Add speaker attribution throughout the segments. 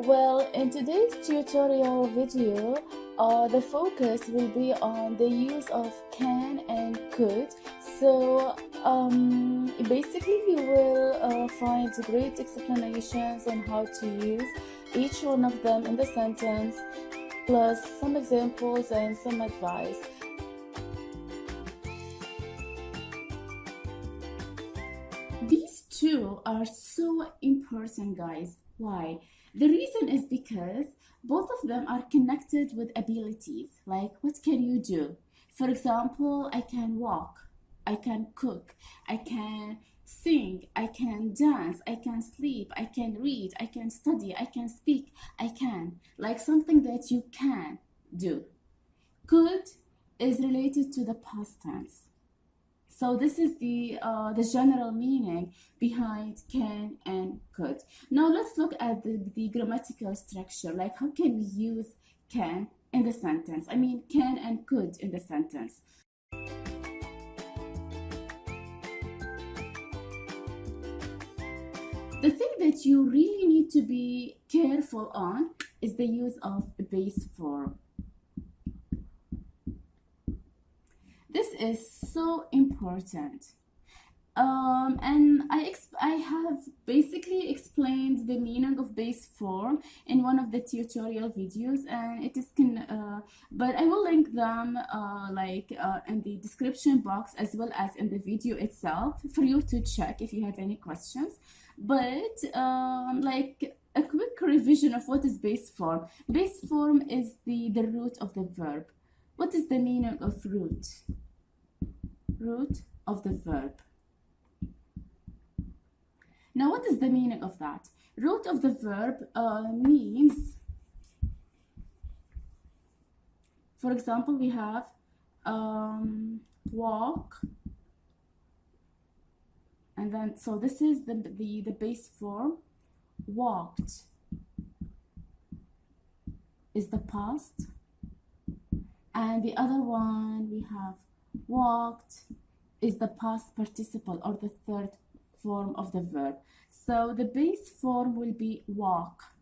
Speaker 1: Well, in today's tutorial video, the focus will be on the use of can and could. So basically we will find great explanations on how to use each one of them in the sentence, plus some examples and some advice. These two are so important, guys. Why? The reason is because both of them are connected with abilities. Like, what can you do? For example, I can walk, I can cook, I can sing, I can dance, I can sleep, I can read, I can study, I can speak, I can. Like something that you can do. Could is related to the past tense. So this is the general meaning behind can and could. Now let's look at the grammatical structure. Like, how can we use can in the sentence? I mean, can and could in the sentence. The thing that you really need to be careful on is the use of base form. This is so important. And I have basically explained the meaning of base form in one of the tutorial videos, and it is but I will link them in the description box as well as in the video itself for you to check if you have any questions. But like a quick revision of what is base form. Base form is the root of the verb. What is the meaning of root? Root of the verb. Now, what is the meaning of that? Root of the verb means, for example, we have walk, and then so this is the base form. Walked is the past, and the other one we have walked is the past participle or the third form of the verb. So the base form will be walk,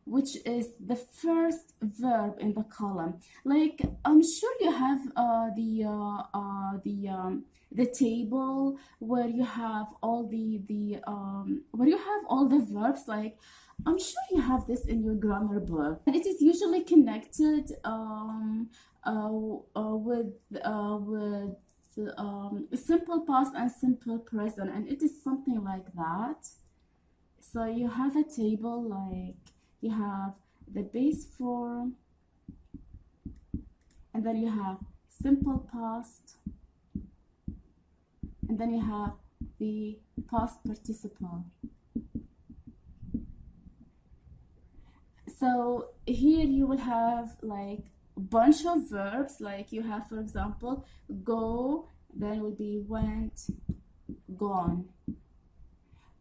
Speaker 1: which is the first verb in the column. Like, I'm sure you have the table where you have all the verbs. Like, I'm sure you have this in your grammar book, and it is usually connected with simple past and simple present, and it is something like that. So you have a table, like you have the base form, and then you have simple past, and then you have the past participle. So here you will have like a bunch of verbs. Like you have, for example, go, then will be went, gone.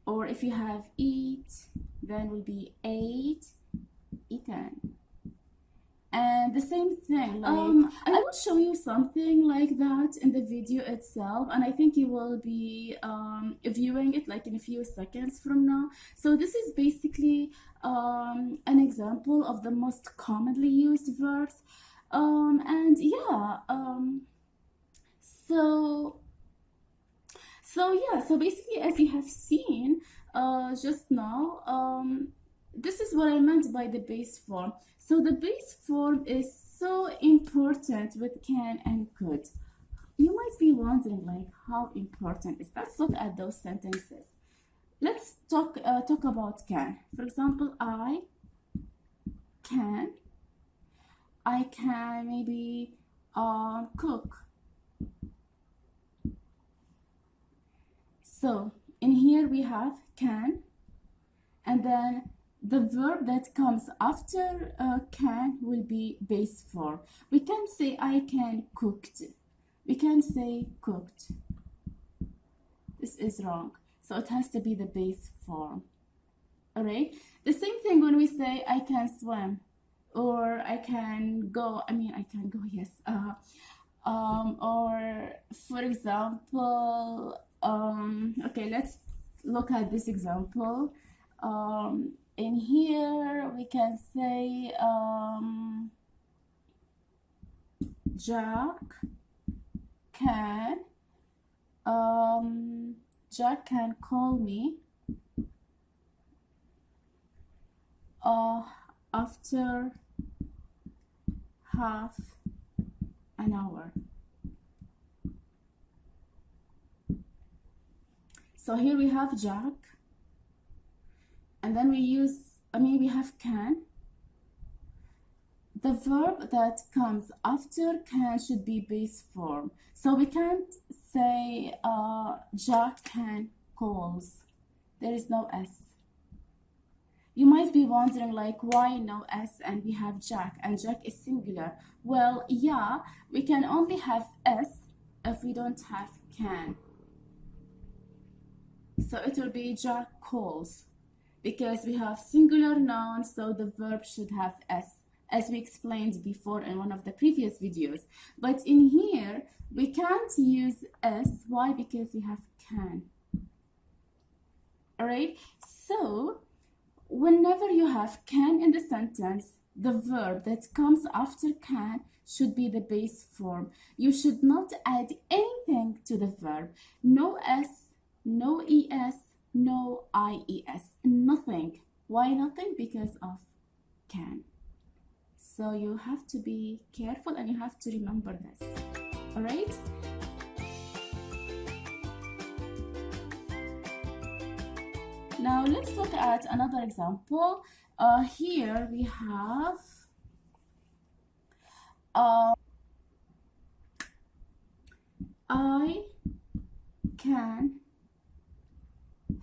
Speaker 1: Or if you have eat, then will be ate, eaten. And the same thing, like I will show you something like that in the video itself, and I think you will be viewing it like in a few seconds from now. So this is basically an example of the most commonly used verbs, and yeah, so basically, as you have seen just now, this is what I meant by the base form. So the base form is so important with can and could. You might be wondering, like, how important is that? Let's look at those sentences. Let's talk about can. For example, I can maybe cook. So in here we have can, and then the verb that comes after can will be base form. We can say I can cooked. We can say cooked. This is wrong. So it has to be the base form. Alright? The same thing when we say I can swim or I can go. I mean, I can go, yes. Or for example, okay, let's look at this example. In here, we can say Jack can Jack can call me after half an hour. So here we have Jack, and then we have can. The verb that comes after can should be base form. So we can't say Jack can calls. There is no S. You might be wondering, like, why no S and we have Jack, and Jack is singular? Well, yeah, we can only have S if we don't have can. So it will be Jack calls, because we have singular noun, so the verb should have S, as we explained before in one of the previous videos. But in here, we can't use S. Why? Because we have can. All right? So whenever you have can in the sentence, the verb that comes after can should be the base form. You should not add anything to the verb. No S, no ES, no IES, nothing. Why nothing? Because of can. So you have to be careful and you have to remember this. All right? Now let's look at another example. Here we have I can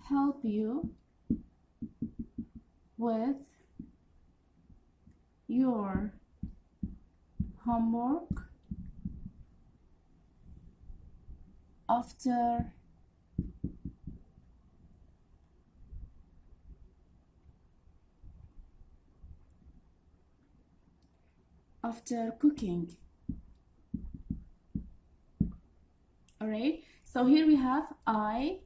Speaker 1: help you with your homework after cooking. All right, so here we have I,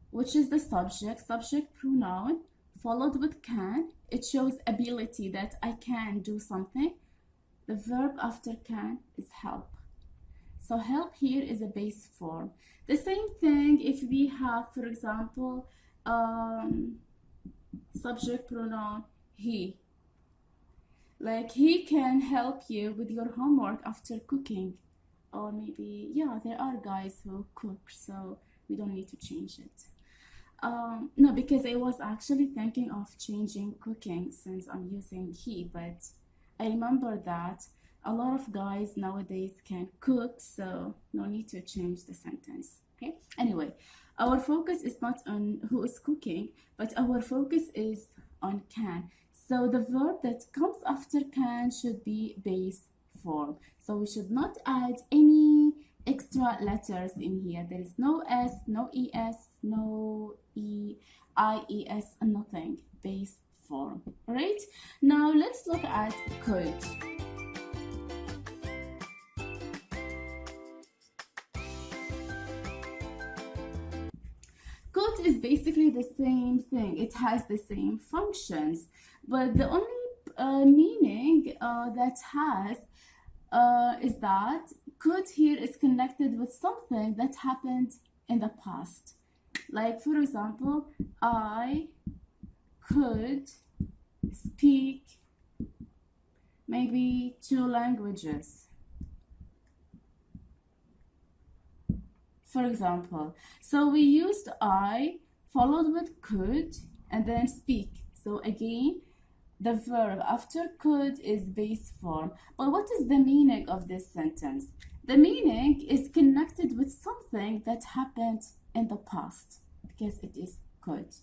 Speaker 1: which is the subject pronoun, followed with can. It shows ability, that I can do something. The verb after can is help. So help here is a base form. The same thing if we have, for example, subject pronoun he. Like, he can help you with your homework after cooking. Or maybe, yeah, there are guys who cook, so we don't need to change it. No, because I was actually thinking of changing cooking since I'm using he, but I remember that a lot of guys nowadays can cook, so no need to change the sentence. Okay, anyway, our focus is not on who is cooking, but our focus is on can. So the verb that comes after can should be base form. So we should not add any extra letters in here. There is no S, no ES, no IES, nothing. Base form. All right, now let's look at could. Could is basically the same thing. It has the same functions, but the only meaning that has is that could here is connected with something that happened in the past. Like, for example, I could speak maybe 2 languages, for example. So we used I followed with could and then speak. So again, the verb after could is base form. But what is the meaning of this sentence? The meaning is connected with something that happened in the past, because it is could.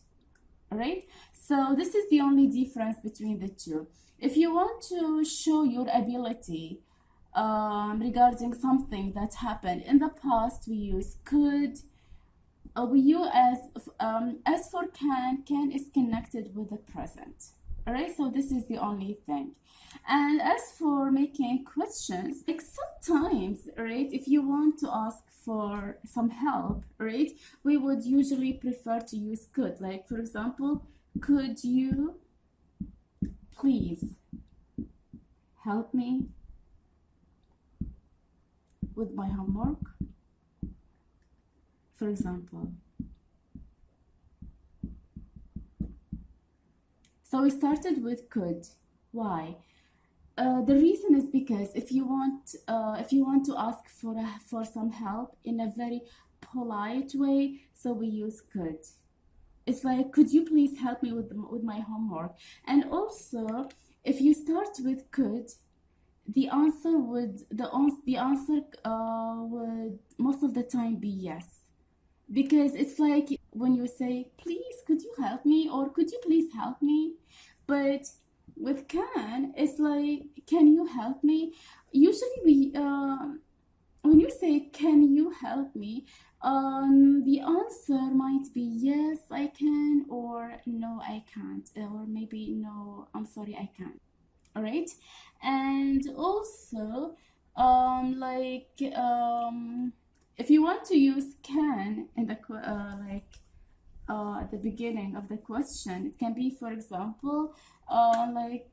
Speaker 1: All right, so this is the only difference between the two. If you want to show your ability regarding something that happened in the past, we use could. We use as for can is connected with the present. All right, so this is the only thing. And as for making questions, like sometimes, right, if you want to ask for some help, right, we would usually prefer to use could. Like, for example, could you please help me with my homework, for example. So we started with could. Why? The reason is because if you want to ask for some help in a very polite way, so we use could. It's like, could you please help me with my homework? And also, if you start with could, the answer would most of the time be yes, because it's like when you say, please could you help me, or could you please help me. But with can, it's like, can you help me? Usually we when you say can you help me, the answer might be yes I can, or no I can't, or maybe no I'm sorry I can't. All right. And also, if you want to use can in the at the beginning of the question, it can be, for example, like,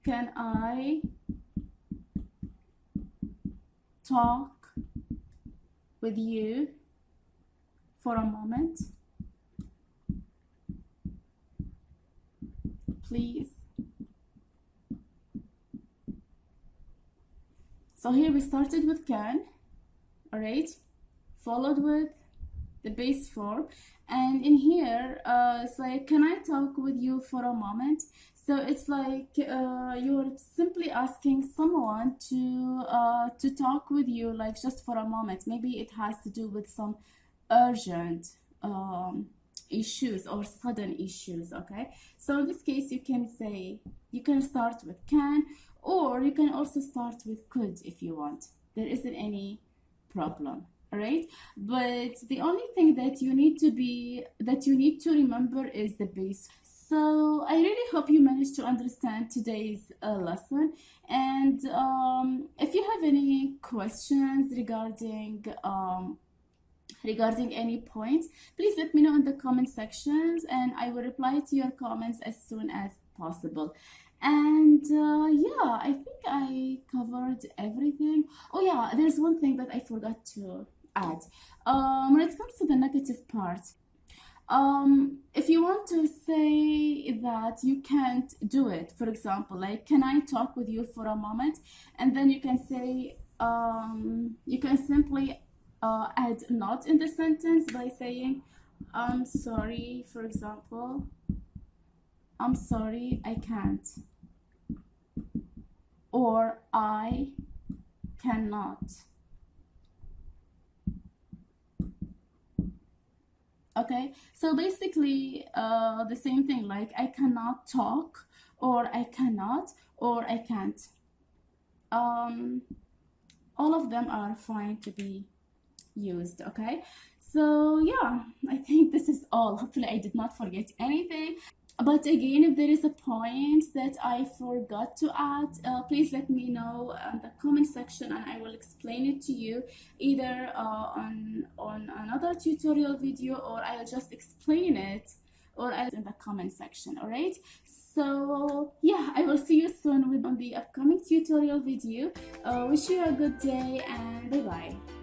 Speaker 1: can I talk with you for a moment, please? So here we started with can, all right, followed with the base form, and in here it's like, can I talk with you for a moment? So it's like you're simply asking someone to talk with you, like just for a moment. Maybe it has to do with some urgent issues or sudden issues. Okay, so in this case you can start with can, or you can also start with could if you want. There isn't any problem. All right, but the only thing that you need to remember is the base. So I really hope you managed to understand today's lesson, and if you have any questions regarding any points, please let me know in the comment sections, and I will reply to your comments as soon as possible. And yeah, I think I covered everything. Oh yeah, there's one thing that I forgot to add. When it comes to the negative part, if you want to say that you can't do it, for example, like, can I talk with you for a moment? And then you can say, you can simply add not in the sentence by saying, I'm sorry, for example, I'm sorry, I can't, or I cannot. Okay, so basically the same thing, like I cannot talk, or I cannot, or I can't. All of them are fine to be used. Okay, so yeah, I think this is all. Hopefully I did not forget anything. But again, if there is a point that I forgot to add, please let me know in the comment section, and I will explain it to you either on another tutorial video, or I'll just explain it, or I'll in the comment section. All right, so yeah, I will see you soon on the upcoming tutorial video. Wish you a good day, and bye bye.